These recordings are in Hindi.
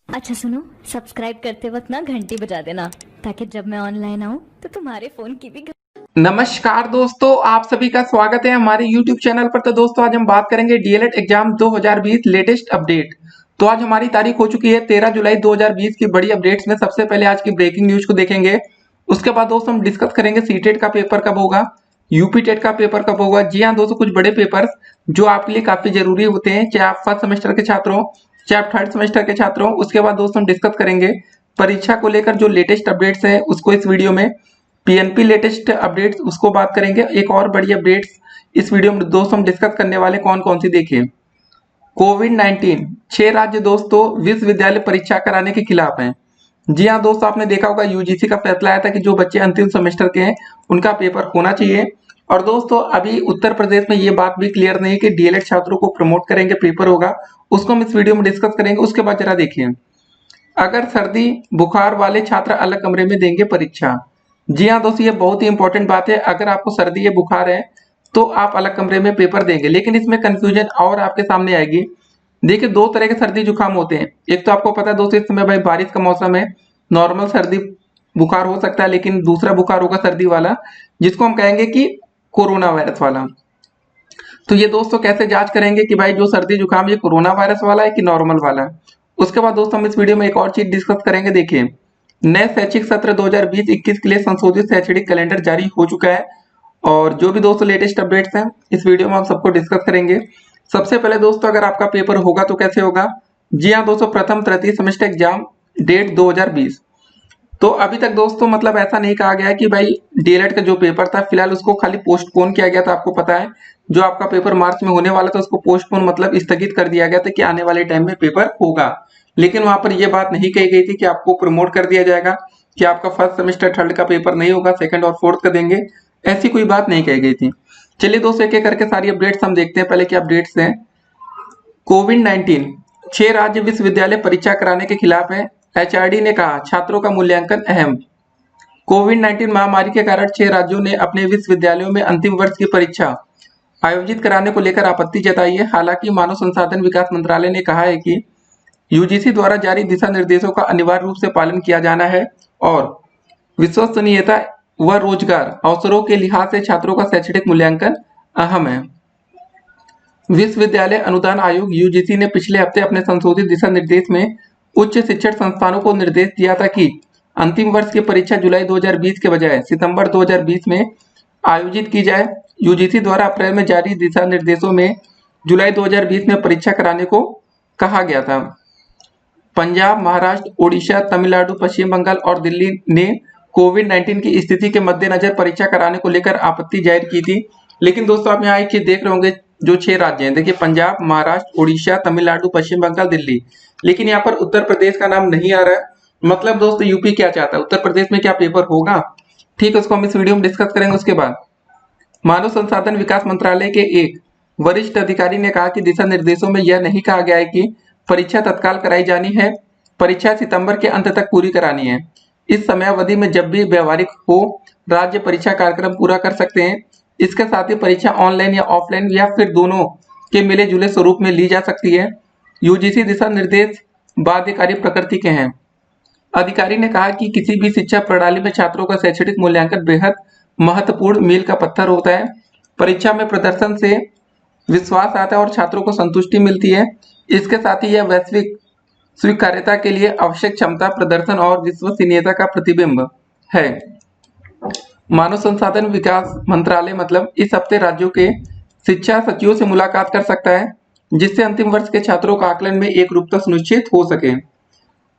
अच्छा सुनो, सब्सक्राइब करते वक्त ना घंटी बजा देना ताकि जब मैं ऑनलाइन आऊँ तो तुम्हारे फोन की भी नमस्कार दोस्तों, आप सभी का स्वागत है हमारे YouTube चैनल पर। तो दोस्तों आज हम बात करेंगे डीएलएड एग्जाम 2020 लेटेस्ट अपडेट। तो आज हमारी तारीख हो चुकी है 13 जुलाई 2020 की बड़ी अपडेट्स में सबसे पहले आज की ब्रेकिंग न्यूज को देखेंगे। उसके बाद दोस्तों हम डिस्कस करेंगे सीटेट का पेपर कब होगा, यूपी टेट का पेपर कब होगा। जी हाँ दोस्तों, कुछ बड़े पेपर्स जो आपके लिए काफी जरूरी होते हैं, चाहे आप फर्स्ट सेमेस्टर के छात्र हो चाहे आप थर्ड सेमेस्टर के छात्र हो। उसके बाद दोस्तों हम डिस्कस करेंगे परीक्षा को लेकर जो लेटेस्ट अपडेट्स है उसको इस वीडियो में, पीएनपी लेटेस्ट अपडेट्स उसको बात करेंगे। एक और बड़ी अपडेट्स इस वीडियो में दोस्तों हम डिस्कस करने वाले कौन कौन सी देखिए। कोविड-19 6 राज्य दोस्तों विश्वविद्यालय परीक्षा कराने के खिलाफ हैं। जी हाँ दोस्तों, आपने देखा होगा यूजीसी का फैसला आया था कि जो बच्चे अंतिम सेमेस्टर के हैं उनका पेपर होना चाहिए। और दोस्तों अभी उत्तर प्रदेश में ये बात भी क्लियर नहीं है कि डीएलएड छात्रों को प्रमोट करेंगे, पेपर होगा, उसको हम इस वीडियो में डिस्कस करेंगे। उसके बाद जरा देखिए, अगर सर्दी बुखार वाले छात्र अलग कमरे में देंगे परीक्षा। जी हाँ दोस्तों, ये बहुत ही इंपॉर्टेंट बात है। अगर आपको सर्दी या बुखार है तो आप अलग कमरे में पेपर देंगे, लेकिन इसमें कंफ्यूजन और आपके सामने आएगी। देखिए, दो तरह के सर्दी जुकाम होते हैं। एक तो आपको पता है दोस्तों, इस समय भाई बारिश का मौसम है, नॉर्मल सर्दी बुखार हो सकता है, लेकिन दूसरा बुखार होगा सर्दी वाला, जिसको हम कहेंगे कि कोरोना वायरस वाला। तो ये दोस्तों कैसे जांच करेंगे कि भाई जो सर्दी जुकाम ये कोरोना वायरस वाला है कि नॉर्मल वाला है। उसके बाद दोस्तों हम इस वीडियो में एक और चीज डिस्कस करेंगे। देखिए, नए शैक्षिक सत्र 2020-21 के लिए संशोधित शैक्षणिक कैलेंडर जारी हो चुका है, और जो भी दोस्तों लेटेस्ट अपडेट्स हैं इस वीडियो में हम सबको डिस्कस करेंगे। सबसे पहले दोस्तों, अगर आपका पेपर होगा तो कैसे होगा। जी हाँ दोस्तों, प्रथम तृतीय सेमेस्टर एग्जाम डेट 2020। तो अभी तक दोस्तों मतलब ऐसा नहीं कहा गया है कि भाई डीएलएड का जो पेपर था फिलहाल उसको खाली पोस्टपोन किया गया था। आपको पता है जो आपका पेपर मार्च में होने वाला था उसको पोस्टपोन मतलब स्थगित कर दिया गया था कि आने वाले टाइम में पेपर होगा। लेकिन वहां पर यह बात नहीं कही गई थी कि आपको प्रमोट कर दिया जाएगा, कि आपका फर्स्ट सेमेस्टर थर्ड का पेपर नहीं होगा, सेकंड और फोर्थ का देंगे, ऐसी कोई बात नहीं कही गई थी। चलिए दोस्तों एक एक करके सारी अपडेट्स हम देखते हैं। पहले क्या अपडेट्स हैं। कोविड-19 6 राज्य विश्वविद्यालय परीक्षा कराने के खिलाफ है। एचआरडी ने कहा छात्रों का मूल्यांकन अहम। कोविड-19 महामारी के कारण 6 राज्यों ने अपने विश्वविद्यालयों में अंतिम वर्ष की परीक्षा आयोजित कराने को लेकर आपत्ति जताई है। हालांकि मानव संसाधन विकास मंत्रालय ने कहा है कि यूजीसी द्वारा जारी दिशा निर्देशों का अनिवार्य रूप से पालन किया जाना है और विश्वसनीयता व रोजगार अवसरों के लिहाज से छात्रों का शैक्षणिक मूल्यांकन अहम है। विश्वविद्यालय अनुदान आयोग यूजीसी ने पिछले हफ्ते अपने संशोधित दिशा निर्देश में उच्च शिक्षण संस्थानों को निर्देश दिया था कि अंतिम वर्ष की परीक्षा जुलाई 2020 के बजाय सितंबर 2020 में आयोजित की जाए। यूजीसी द्वारा अप्रैल में जारी दिशा निर्देशों में जुलाई 2020 में परीक्षा कराने को कहा गया था। पंजाब, महाराष्ट्र, ओडिशा, तमिलनाडु, पश्चिम बंगाल और दिल्ली ने कोविड-19 की स्थिति के मद्देनजर परीक्षा कराने को लेकर आपत्ति जाहिर की थी। लेकिन दोस्तों आप यहाँ एक चीज देख रहे होंगे, जो 6 राज्य हैं, देखिए पंजाब, महाराष्ट्र, ओडिशा, तमिलनाडु, पश्चिम बंगाल, दिल्ली, लेकिन यहाँ पर उत्तर प्रदेश का नाम नहीं आ रहा है। मतलब दोस्तों यूपी क्या चाहता है, उत्तर प्रदेश में क्या पेपर होगा, ठीक है, उसको हम इस वीडियो में डिस्कस करेंगे। उसके बाद मानव संसाधन विकास मंत्रालय के एक वरिष्ठ अधिकारी ने कहा कि दिशा निर्देशों में यह नहीं कहा गया है कि परीक्षा तत्काल कराई जानी है, परीक्षा सितंबर के अंत तक पूरी करानी है। इस समयावधि में जब भी व्यवहारिक हो राज्य परीक्षा कार्यक्रम पूरा कर सकते हैं। इसके साथ ही परीक्षा ऑनलाइन या ऑफलाइन या फिर दोनों के मिले जुले स्वरूप में ली जा सकती है। यूजीसी दिशा निर्देश बाध्यकारी प्रकृति के हैं। अधिकारी ने कहा कि किसी भी शिक्षा प्रणाली में छात्रों का शैक्षणिक मूल्यांकन बेहद महत्वपूर्ण मील का पत्थर होता है। परीक्षा में प्रदर्शन से विश्वास आता है और छात्रों को संतुष्टि मिलती है। इसके साथ ही यह वैश्विक स्वीकार्यता के लिए आवश्यक क्षमता, प्रदर्शन और विश्वसनीयता का प्रतिबिंब है। मानव संसाधन विकास मंत्रालय मतलब इस हफ्ते राज्यों के शिक्षा सचिवों से मुलाकात कर सकता है, जिससे अंतिम वर्ष के छात्रों का आकलन में एक रूपता सुनिश्चित हो सके।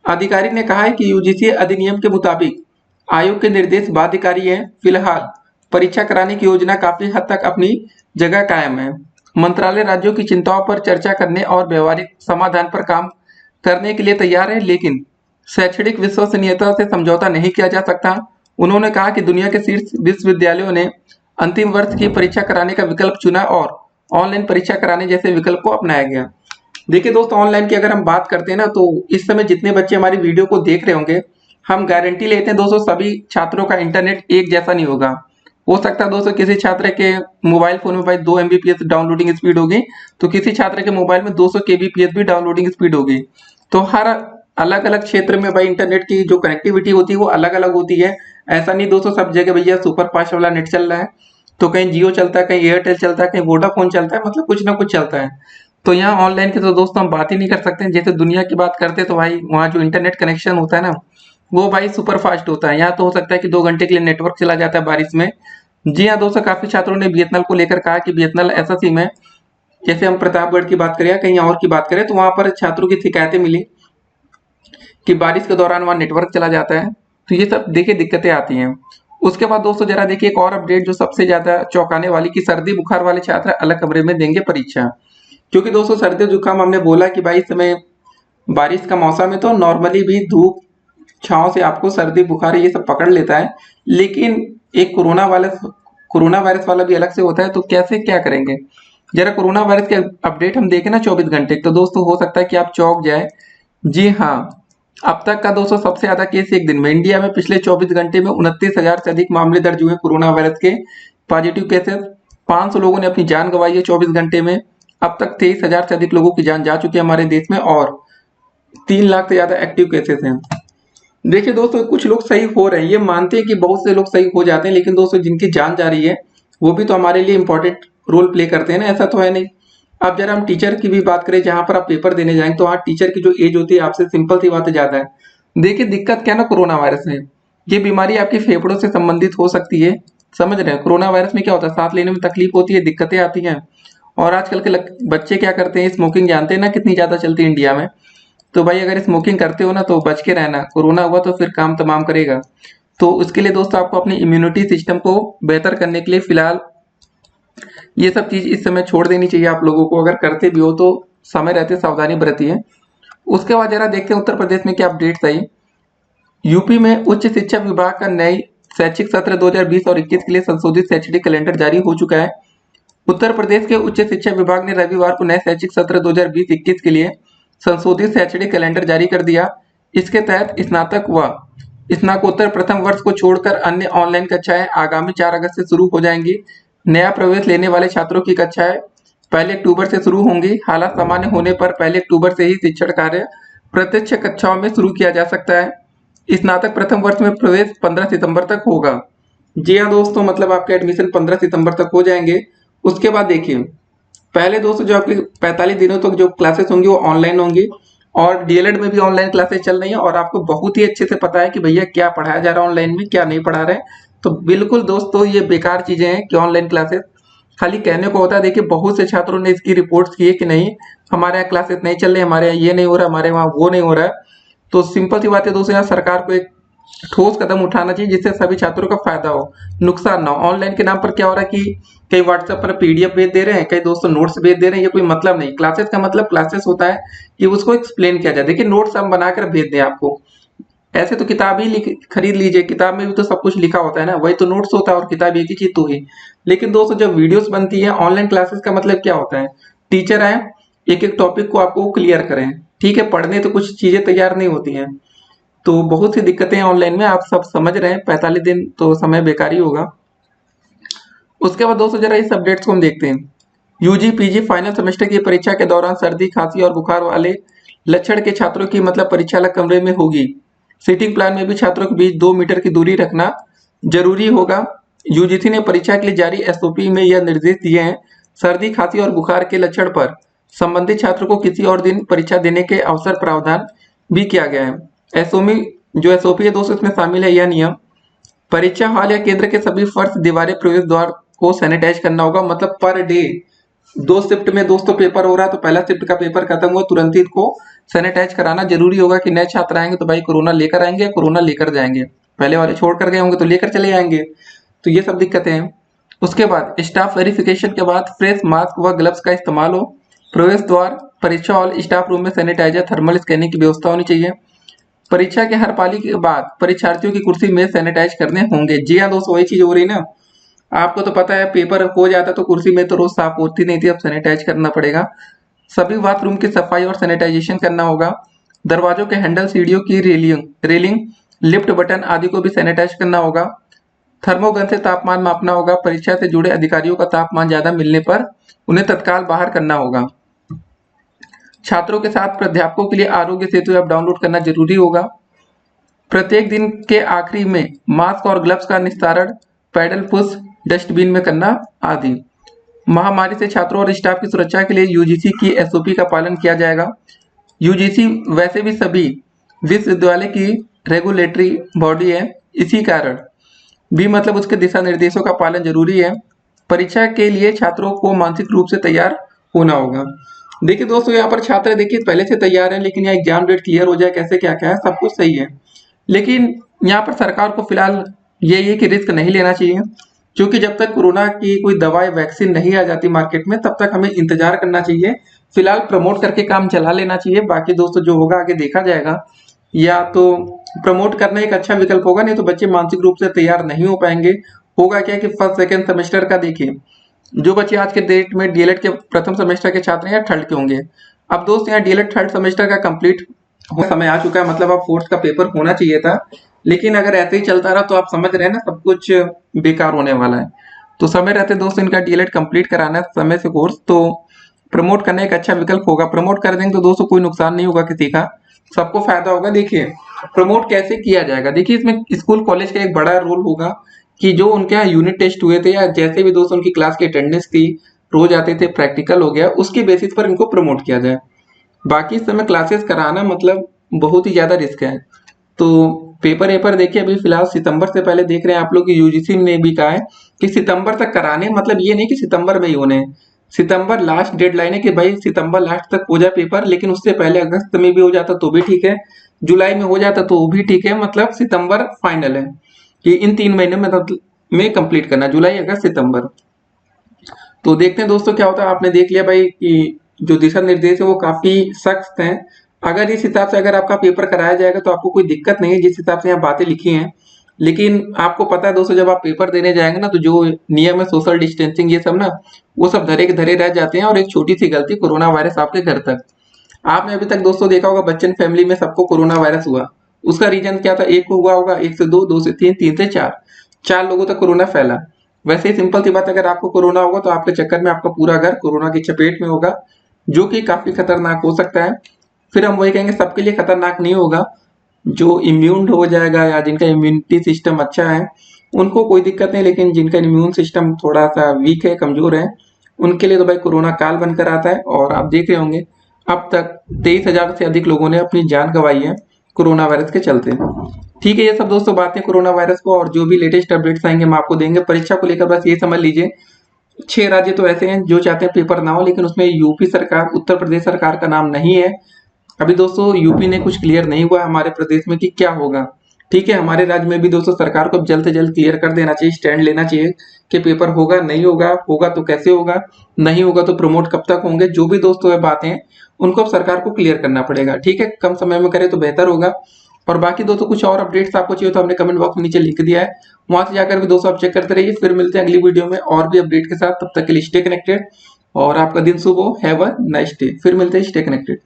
अधिकारी ने कहा है कि यूजीसी अधिनियम के मुताबिक आयोग के निर्देश बाध्यकारी हैं। फिलहाल परीक्षा कराने की योजना काफी हद तक अपनी जगह कायम है। मंत्रालय राज्यों की चिंताओं पर चर्चा करने और व्यवहारिक समाधान पर काम करने के लिए तैयार है, लेकिन शैक्षणिक विश्वसनीयता से समझौता नहीं किया जा सकता। उन्होंने कहा कि दुनिया के शीर्ष विश्वविद्यालयों ने अंतिम वर्ष की परीक्षा कराने का विकल्प चुना और ऑनलाइन परीक्षा कराने जैसे विकल्प को अपनाया गया। देखिए दोस्तों, ऑनलाइन की अगर हम बात करते हैं ना, तो इस समय जितने बच्चे हमारी वीडियो को देख रहे होंगे, हम गारंटी लेते हैं दोस्तों सभी छात्रों का इंटरनेट एक जैसा नहीं होगा। हो सकता है दोस्तों किसी छात्र के मोबाइल फोन में भाई 2 MBPS डाउनलोडिंग स्पीड होगी, तो किसी छात्र के मोबाइल में 200 kbps भी डाउनलोडिंग स्पीड होगी। तो हर अलग अलग क्षेत्र में भाई इंटरनेट की जो कनेक्टिविटी होती है वो अलग अलग होती है। ऐसा नहीं दोस्तों सब जगह भैया सुपर फास्ट वाला नेट चल रहा है, तो कहीं जियो चलता है, कहीं एयरटेल चलता है, कहीं वोडाफोन चलता है, मतलब कुछ ना कुछ चलता है। तो यहाँ ऑनलाइन की तो दोस्तों हम बात ही नहीं कर सकते। जैसे दुनिया की बात करते तो भाई वहाँ जो इंटरनेट कनेक्शन होता है ना वो भाई सुपर फास्ट होता है। यहाँ तो हो सकता है कि 2 घंटे के लिए नेटवर्क चला जाता है बारिश में। जी हाँ दोस्तों, काफी छात्रों ने बीएसएनएल को लेकर कहा कि बीएसएनएल ऐसा सिम है, जैसे हम प्रतापगढ़ की बात करें या कहीं और की बात करें तो वहां पर छात्रों की शिकायतें मिली कि बारिश के दौरान वहां नेटवर्क चला जाता है। तो ये सब देखिए दिक्कतें आती हैं। उसके बाद दोस्तों जरा देखिए एक और अपडेट जो सबसे ज्यादा चौंकाने वाली, कि सर्दी बुखार वाले छात्र अलग कमरे में देंगे परीक्षा। क्योंकि दोस्तों सर्दी जुकाम हमने बोला कि भाई इस समय बारिश का मौसम है तो नॉर्मली भी धूप छांव से आपको सर्दी बुखार ये सब पकड़ लेता है, लेकिन एक कोरोना वायरस वाला भी अलग से होता है। तो कैसे क्या करेंगे, जरा कोरोना वायरस के अपडेट हम देखें ना 24 घंटे, तो दोस्तों हो सकता है कि आप चौंक जाए। जी हाँ, अब तक का दोस्तों सबसे ज्यादा केस एक दिन में इंडिया में पिछले 24 घंटे में 29,000 से अधिक मामले दर्ज हुए कोरोना वायरस के पॉजिटिव केसेस। 500 लोगों ने अपनी जान गंवाई है 24 घंटे में। अब तक 23,000 से अधिक लोगों की जान जा चुकी है हमारे देश में, और 3 लाख से ज्यादा एक्टिव केसेस हैं। देखिए दोस्तों कुछ लोग सही हो रहे हैं, ये मानते हैं कि बहुत से लोग सही हो जाते हैं, लेकिन दोस्तों जिनकी जान जा रही है वो भी तो हमारे लिए इंपॉर्टेंट रोल प्ले करते हैं ना, ऐसा तो है नहीं। अब जरा हम टीचर की भी बात करें, जहां पर आप पेपर देने जाएंगे तो वहाँ टीचर की जो एज होती है आपसे सिंपल सी बात है ज्यादा है। देखिए दिक्कत क्या ना कोरोना वायरस में, ये बीमारी आपकी फेफड़ों से संबंधित हो सकती है। समझ रहे हैं, कोरोना वायरस में क्या होता है, सांस लेने में तकलीफ होती है, दिक्कतें आती हैं। और आजकल के बच्चे क्या करते हैं, स्मोकिंग जानते हैं ना कितनी ज्यादा चलती है इंडिया में। तो भाई अगर स्मोकिंग करते हो ना तो बच के रहना, कोरोना हुआ तो फिर काम तमाम करेगा। तो उसके लिए दोस्तों आपको अपनी इम्यूनिटी सिस्टम को बेहतर करने के लिए फिलहाल ये सब चीज इस समय छोड़ देनी चाहिए आप लोगों को। अगर करते भी हो तो समय रहते सावधानी बरतिए। उसके बाद जरा देखते हैं उत्तर प्रदेश में क्या अपडेट्स आई। यूपी में उच्च शिक्षा विभाग का नई शैक्षिक सत्र 2020 और 21 के लिए संशोधित शैक्षणिक कैलेंडर जारी हो चुका है। उत्तर प्रदेश के उच्च शिक्षा विभाग ने रविवार को नए शैक्षिक सत्र 2020-21 के लिए संशोधित शैक्षणिक कैलेंडर जारी कर दिया। इसके तहत स्नातक व स्नातकोत्तर प्रथम वर्ष को छोड़कर अन्य ऑनलाइन कक्षाएं आगामी 4 अगस्त से शुरू हो जाएंगी। नया प्रवेश लेने वाले छात्रों की कक्षाएं 1 अक्टूबर से शुरू होंगी। हालात सामान्य होने पर 1 अक्टूबर से ही शिक्षण कार्य प्रत्यक्ष कक्षाओं में शुरू किया जा सकता है। स्नातक प्रथम वर्ष में प्रवेश 15 सितंबर तक होगा। जी हाँ दोस्तों, मतलब आपके एडमिशन 15 सितंबर तक हो जाएंगे। उसके बाद देखिए पहले दोस्तों जो आपकी 45 दिनों तक जो क्लासेस होंगी वो ऑनलाइन होंगी, और डीएलएड में भी ऑनलाइन क्लासेस चल रही हैं, और आपको बहुत ही अच्छे से पता है कि भैया क्या पढ़ाया जा रहा है ऑनलाइन में, क्या नहीं पढ़ा रहे हैं। तो बिल्कुल दोस्तों ये बेकार चीजें हैं कि ऑनलाइन क्लासेस खाली कहने को होता है। देखिए बहुत से छात्रों ने इसकी रिपोर्ट्स की है कि नहीं हमारे यहाँ क्लासेस नहीं चल रहे, हमारे यहाँ ये नहीं हो रहा, हमारे वहाँ वो नहीं हो रहा है। तो सिंपल सी बात है दोस्तों, यहाँ सरकार को एक ठोस कदम उठाना चाहिए जिससे सभी छात्रों का फायदा हो, नुकसान ना हो। ऑनलाइन के नाम पर क्या हो रहा है कि कई व्हाट्सएप पर पीडीएफ भेज दे रहे हैं, कई दोस्तों नोट्स भेज दे रहे हैं, ये कोई मतलब नहीं। क्लासेस का मतलब क्लासेस होता है कि उसको एक्सप्लेन किया जाए। देखिए नोट्स हम बनाकर भेज दें आपको, ऐसे तो किताब ही खरीद लीजिए, किताब में भी तो सब कुछ लिखा होता है ना, वही तो नोट्स होता है और किताब एक ही चीज तो है। लेकिन दोस्तों जब वीडियोस बनती है ऑनलाइन क्लासेस का मतलब क्या होता है, टीचर आए एक एक टॉपिक को आपको क्लियर करें, ठीक है, पढ़ने तो कुछ चीजें तैयार नहीं होती हैं। तो बहुत सी दिक्कतें हैं ऑनलाइन में, आप सब समझ रहे हैं। 45 दिन तो समय बेकार ही होगा। उसके बाद दोस्तों जरा इस अपडेट्स को हम देखते हैं। यूजी पीजी फाइनल सेमेस्टर की परीक्षा के दौरान सर्दी खांसी और बुखार वाले लक्षण के छात्रों की मतलब परीक्षा अलग कमरे में होगी। सीटिंग प्लान में भी छात्रों के बीच 2 मीटर की दूरी रखना जरूरी होगा। यूजीसी ने परीक्षा के लिए जारी एसओपी में यह निर्देश दिए हैं। सर्दी खांसी और बुखार के लक्षण पर संबंधित छात्र को किसी और दिन परीक्षा देने के अवसर प्रावधान भी किया गया है। एसओपी है दोस्तों इसमें शामिल है यह नियम, परीक्षा हॉल या केंद्र के सभी फर्श दीवारें प्रवेश द्वार को सैनिटाइज करना होगा। मतलब पर डे 2 शिफ्ट में दोस्तों पेपर हो रहा है, तो पहला शिफ्ट का पेपर खत्म हुआ तुरंत ही इसको सैनिटाइज कराना जरूरी होगा। कि नए छात्र आएंगे तो भाई कोरोना लेकर आएंगे या कोरोना लेकर जाएंगे, पहले वाले छोड़ कर गए होंगे तो लेकर चले जाएंगे। तो ये सब दिक्कतें हैं। उसके बाद स्टाफ वेरिफिकेशन के बाद फ्रेश मास्क व ग्लव्स का इस्तेमाल हो। प्रवेश द्वार परीक्षा हॉल स्टाफ रूम में सैनिटाइजर थर्मल स्कैनिंग की व्यवस्था होनी चाहिए। परीक्षा के हर पाली के बाद परीक्षार्थियों की कुर्सी में सैनिटाइज करने होंगे। जी हाँ दोस्तों, वही चीज हो रही ना, आपको तो पता है पेपर हो जाता तो कुर्सी में तो रोज साफ होती नहीं थी, अब सैनिटाइज करना पड़ेगा। सभी बाथरूम की सफाई और सैनिटाइजेशन करना होगा। दरवाजों के हैंडल, सीढ़ियों की रेलिंग, लिफ्ट बटन आदि को भी सैनिटाइज करना होगा। थर्मोगन से तापमान मापना होगा। परीक्षा से जुड़े अधिकारियों का तापमान ज्यादा मिलने पर उन्हें तत्काल बाहर करना होगा। छात्रों के साथ प्राध्यापकों के लिए आरोग्य सेतु ऐप डाउनलोड करना जरूरी होगा। प्रत्येक दिन के आखिरी में मास्क और ग्लव्स का निस्तारण पैडल पुश डस्टबिन में करना आदि। महामारी से छात्रों और स्टाफ की सुरक्षा के लिए यूजीसी की एसओपी का पालन किया जाएगा। यूजीसी वैसे भी सभी विश्वविद्यालय की रेगुलेटरी बॉडी है, इसी कारण भी मतलब उसके दिशा निर्देशों का पालन जरूरी है। परीक्षा के लिए छात्रों को मानसिक रूप से तैयार होना होगा। देखिए दोस्तों, यहाँ पर छात्र देखिए पहले से तैयार हैं, लेकिन यहाँ एग्जाम डेट क्लियर हो जाए कैसे क्या क्या है सब कुछ सही है, लेकिन यहाँ पर सरकार को फिलहाल ये है कि रिस्क नहीं लेना चाहिए, क्योंकि जब तक कोरोना की कोई दवा या वैक्सीन नहीं आ जाती मार्केट में तब तक हमें इंतजार करना चाहिए। फिलहाल प्रमोट करके काम चला लेना चाहिए, बाकी दोस्तों जो होगा आगे देखा जाएगा। या तो प्रमोट करना एक अच्छा विकल्प होगा, नहीं तो बच्चे मानसिक रूप से तैयार नहीं हो पाएंगे। होगा क्या कि फर्स्ट सेकेंड सेमेस्टर का देखिए, जो बच्चे आज के डेट में डीएलएड के प्रथम सेमेस्टर के छात्र हैं या थर्ड के होंगे, अब दोस्त यहाँ डीएलएड थर्ड सेमेस्टर का कंप्लीट समय आ चुका है, मतलब अब फोर्थ का पेपर होना चाहिए था। लेकिन अगर ऐसे ही चलता रहा तो आप समझ रहे हैं ना, सब कुछ बेकार होने वाला है। तो समय रहते दोस्तों इनका डीएलएड कंप्लीट कराना है समय से कोर्स, तो प्रमोट करना एक अच्छा विकल्प होगा। प्रमोट कर देंगे तो दोस्तों कोई नुकसान नहीं होगा किसी का, सबको फायदा होगा। देखिए प्रमोट कैसे किया जाएगा, देखिए इसमें स्कूल कॉलेज का एक बड़ा रोल होगा कि जो उनके यहाँ यूनिट टेस्ट हुए थे या जैसे भी दोस्तों उनकी क्लास की अटेंडेंस थी, रोज आते थे, प्रैक्टिकल हो गया, उसके बेसिस पर इनको प्रमोट किया जाए। बाकी इस समय क्लासेस कराना मतलब बहुत ही ज्यादा रिस्क है। तो पेपर देखिए अभी फिलहाल सितंबर से पहले देख रहे हैं आप लोग की यूजीसी ने भी कहा है कि सितंबर तक कराने, मतलब ये नहीं कि सितंबर में ही होने, सितंबर लास्ट डेडलाइन है कि भाई सितंबर लास्ट तक हो जाए पेपर, लेकिन उससे पहले अगस्त में भी हो जाता तो भी ठीक है, जुलाई में हो जाता तो भी ठीक है, मतलब सितंबर फाइनल है कि इन 3 महीने में कंप्लीट करना, जुलाई अगस्त सितंबर। तो देखते हैं दोस्तों क्या होता है। आपने देख लिया भाई कि जो दिशा निर्देश है वो काफी सख्त हैं। अगर इस हिसाब से अगर आपका पेपर कराया जाएगा तो आपको कोई दिक्कत नहीं है, जिस हिसाब से यहाँ बातें लिखी हैं। लेकिन आपको पता है दोस्तों, जब आप पेपर देने जाएंगे ना तो जो नियम है सोशल डिस्टेंसिंग ये सब ना, वो सब धरे के धरे रह जाते हैं। और एक छोटी सी गलती, कोरोना वायरस आपके घर तक, आपने अभी तक दोस्तों देखा होगा बच्चन फैमिली में सबको कोरोना वायरस हुआ, उसका रीजन क्या था, एक को हुआ होगा, 1 से 2, 2 से 3, 3 से 4 लोगों तक कोरोना फैला। वैसे ही सिंपल सी बात, अगर आपको कोरोना होगा तो आपके चक्कर में आपका पूरा घर कोरोना की चपेट में होगा, जो कि काफी खतरनाक हो सकता है। फिर हम वही कहेंगे सबके लिए खतरनाक नहीं होगा, जो इम्यून हो जाएगा या जिनका इम्यूनिटी सिस्टम अच्छा है उनको कोई दिक्कत नहीं, लेकिन जिनका इम्यून सिस्टम थोड़ा सा वीक है, कमजोर है, उनके लिए तो भाई कोरोना काल बनकर आता है। और आप देख रहे होंगे अब तक 23,000 से अधिक लोगों ने अपनी जान गंवाई है कोरोना वायरस के चलते। ठीक है, ये सब दोस्तों बातें कोरोना वायरस को, और जो भी लेटेस्ट अपडेट्स आएंगे हम आपको देंगे। परीक्षा को लेकर बस ये समझ लीजिए 6 राज्य तो ऐसे हैं जो चाहते हैं पेपर ना हो, लेकिन उसमें यूपी सरकार, उत्तर प्रदेश सरकार का नाम नहीं है। अभी दोस्तों यूपी ने कुछ क्लियर नहीं हुआ हमारे प्रदेश में कि क्या होगा। ठीक है, हमारे राज्य में भी दोस्तों सरकार को जल्द से जल्द क्लियर कर देना चाहिए, स्टैंड लेना चाहिए कि पेपर होगा नहीं होगा, होगा तो कैसे होगा, नहीं होगा तो प्रमोट कब तक होंगे, जो भी दोस्तों है बातें उनको अब सरकार को क्लियर करना पड़ेगा। ठीक है, कम समय में करे तो बेहतर होगा। और बाकी दोस्तों कुछ और अपडेट्स आपको चाहिए तो हमने कमेंट बॉक्स में नीचे लिंक दिया है, वहां से जाकर भी दोस्तों आप चेक करते रहिए। फिर मिलते हैं अगली वीडियो में और भी अपडेट के साथ, तब तक के लिए स्टे कनेक्टेड और आपका दिन शुभ हो। Have a nice day. फिर मिलते हैं, स्टे कनेक्टेड।